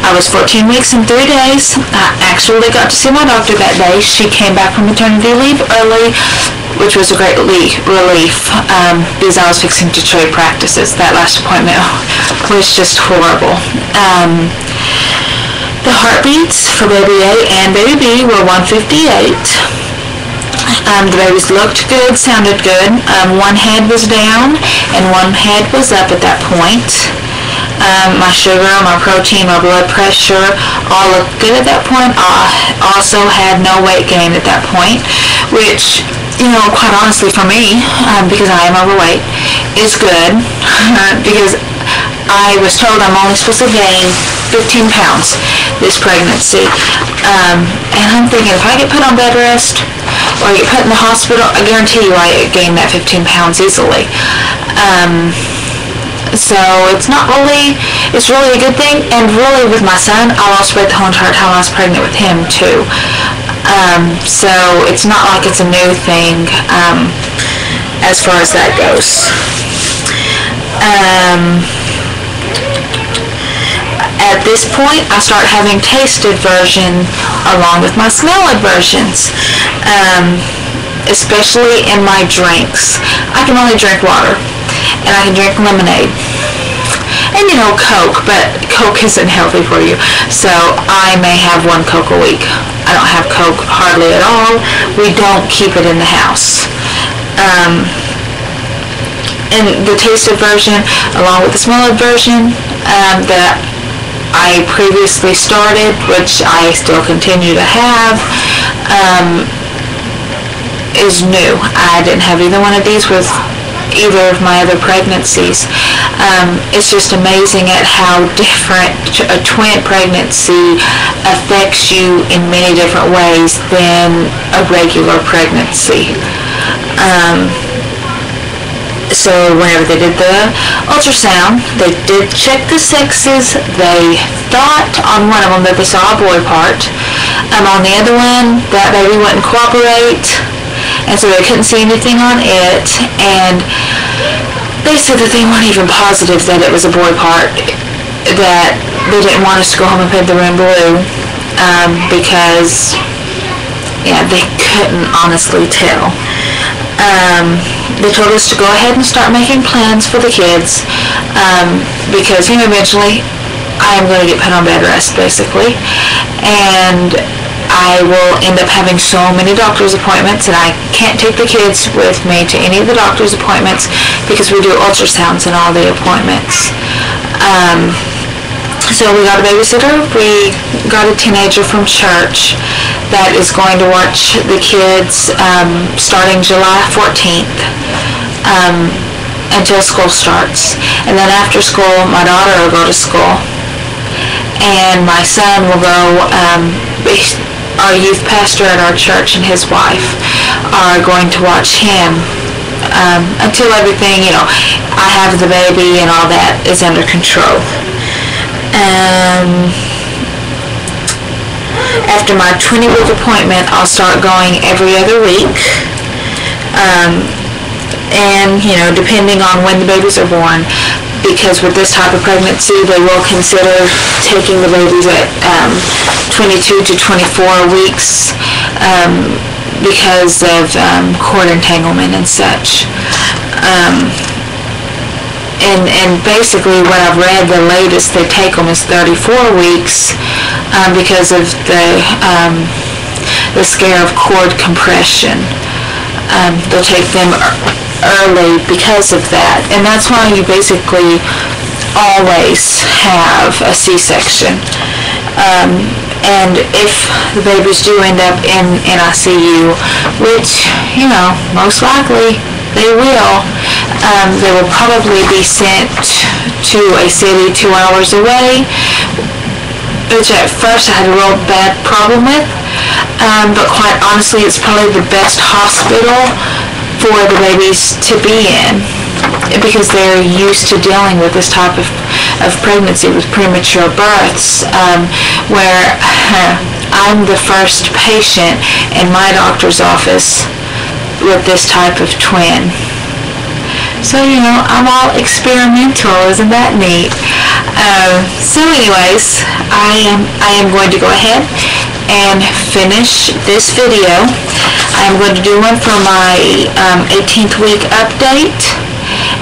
I was 14 weeks and 3 days. I actually got to see my doctor that day. She came back from maternity leave early, which was a great relief, because I was fixing to trade practices. That last appointment was just horrible. The heartbeats for baby A and baby B were 158. The babies looked good, sounded good. One head was down and one head was up at that point. My sugar, my protein, my blood pressure all looked good at that point. I also had no weight gain at that point, which, quite honestly for me, because I am overweight, is good because I was told I'm only supposed to gain 15 pounds this pregnancy. And I'm thinking, if I get put on bed rest or get put in the hospital, I guarantee you I gain that 15 pounds easily. So it's really a good thing. And really with my son, I lost weight the whole entire time I was pregnant with him too. So it's not like it's a new thing as far as that goes. At this point, I start having taste aversion along with my smell aversions, especially in my drinks. I can only drink water, and I can drink lemonade, and Coke, but Coke isn't healthy for you, so I may have one Coke a week. I don't have Coke hardly at all. We don't keep it in the house. And the taste aversion, along with the smell aversion, that I previously started, which I still continue to have, is new. I didn't have either one of these with either of my other pregnancies. It's just amazing at how different a twin pregnancy affects you in many different ways than a regular pregnancy. So whenever they did the ultrasound, they did check the sexes. They thought on one of them that they saw a boy part. On the other one, that baby wouldn't cooperate, and so they couldn't see anything on it. And they said that they weren't even positive that it was a boy part, that they didn't want us to go home and paint the room blue, because, they couldn't honestly tell. They told us to go ahead and start making plans for the kids, because eventually I am going to get put on bed rest, basically, and I will end up having so many doctor's appointments, and I can't take the kids with me to any of the doctor's appointments because we do ultrasounds in all the appointments. So we got a babysitter. We got a teenager from church that is going to watch the kids starting July 14th until school starts. And then after school, my daughter will go to school. And my son will go, our youth pastor at our church and his wife are going to watch him until everything, I have the baby and all that is under control. After my 20-week appointment, I'll start going every other week. And, depending on when the babies are born, because with this type of pregnancy, they will consider taking the babies at 22 to 24 weeks because of cord entanglement and such. And basically what I've read, the latest they take them is 34 weeks because of the scare of cord compression. They'll take them early because of that. And that's why you basically always have a C-section. And if the babies do end up in NICU, which, most likely they will probably be sent to a city 2 hours away, which at first I had a real bad problem with, but quite honestly it's probably the best hospital for the babies to be in, because they're used to dealing with this type of pregnancy with premature births, where I'm the first patient in my doctor's office with this type of twin. So, I'm all experimental, isn't that neat? So anyways, I am going to go ahead and finish this video. I'm going to do one for my 18th week update,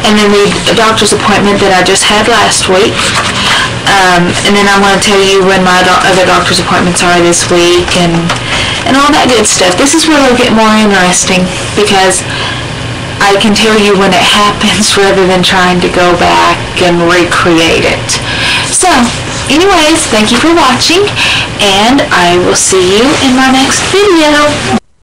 and then the doctor's appointment that I just had last week. And then I'm going to tell you when my other doctor's appointments are this week, and all that good stuff. This is where it'll get more interesting, because I can tell you when it happens rather than trying to go back and recreate it. So, anyways, thank you for watching, and I will see you in my next video.